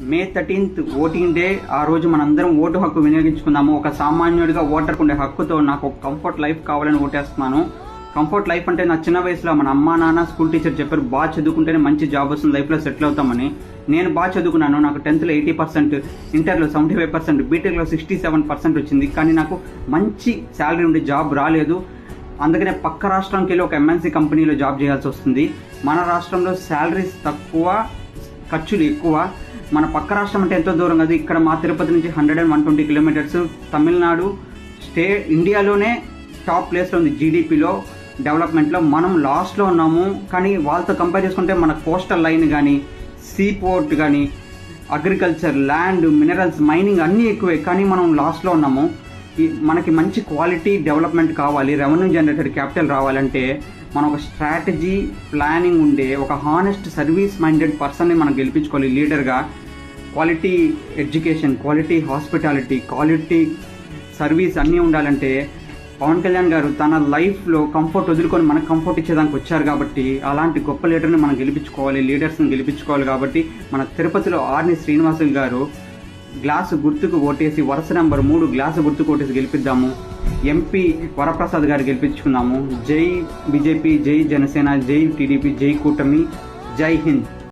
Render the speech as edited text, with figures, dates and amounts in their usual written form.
మే 13th voting day. ఆ రోజు మనందరం ఓటు హక్కు వినియోగించుకుందాము. ఒక సామాన్యుడిగా ఓటర్కు ఉండే హక్కుతో నాకు ఒక కంఫర్ట్ లైఫ్ కావాలని ఓటేస్తున్నాను. కంఫర్ట్ లైఫ్ అంటే నా చిన్న వయసులో మన అమ్మా నాన్న స్కూల్ టీచర్ చెప్పారు, బాగా చదువుకుంటేనే మంచి జాబ్ వస్తుంది, లైఫ్లో సెటిల్ అవుతామని. నేను బాగా చదువుకున్నాను. నాకు 10th 80%, ఇంటర్లో 75%, బీటెక్లో 67% వచ్చింది. కానీ నాకు మంచి శాలరీ ఉండే జాబ్ రాలేదు. అందుకనే పక్క రాష్ట్రంకి వెళ్ళి ఒక ఎంఎన్సీ కంపెనీలో జాబ్ చేయాల్సి వస్తుంది. మన రాష్ట్రంలో శాలరీస్ తక్కువ, ఖర్చులు ఎక్కువ. మన పక్క రాష్ట్రం అంటే ఎంతో దూరం కాదు. ఇక్కడ మా తిరుపతి నుంచి 120 కిలోమీటర్స్. తమిళనాడు ఇండియాలోనే టాప్ ప్లేస్లో ఉంది జీడిపిలో, డెవలప్మెంట్లో. మనం లాస్ట్లో ఉన్నాము. కానీ వాళ్ళతో కంపేర్ చేసుకుంటే మన కోస్టల్ లైన్ కానీ, సీ పోర్ట్ కానీ, అగ్రికల్చర్, ల్యాండ్, మినరల్స్, మైనింగ్ అన్నీ ఎక్కువే. కానీ మనం లాస్ట్లో ఉన్నాము. మనకి మంచి క్వాలిటీ డెవలప్మెంట్ కావాలి, రెవెన్యూ జనరేటెడ్ క్యాపిటల్ రావాలంటే మనం ఒక స్ట్రాటజీ, ప్లానింగ్ ఉండే ఒక హానెస్ట్ సర్వీస్ మైండెడ్ పర్సన్ని మనం గెలిపించుకోవాలి లీడర్గా. Quality education, quality hospitality, quality service అన్నీ ఉండాలంటే పవన్ కళ్యాణ్ గారు తన లైఫ్లో కంఫర్ట్ వదులుకొని మనకు కంఫర్ట్ ఇచ్చేదానికి వచ్చారు. కాబట్టి అలాంటి గొప్ప లీడర్ని మనం గెలిపించుకోవాలి, లీడర్స్ని గెలిపించుకోవాలి. కాబట్టి మన తిరుపతిలో ఆర్ని శ్రీనివాసులు గారు గ్లాసు గుర్తుకు ఓటేసి, వరుస నెంబర్ 3 గ్లాసు గుర్తుకు ఓటేసి గెలిపిద్దాము. ఎంపీ వరప్రసాద్ గారు గెలిపించుకుందాము. జై బీజేపీ, జై జనసేన, జై టీడీపీ, జై కూటమి, జై హింద్.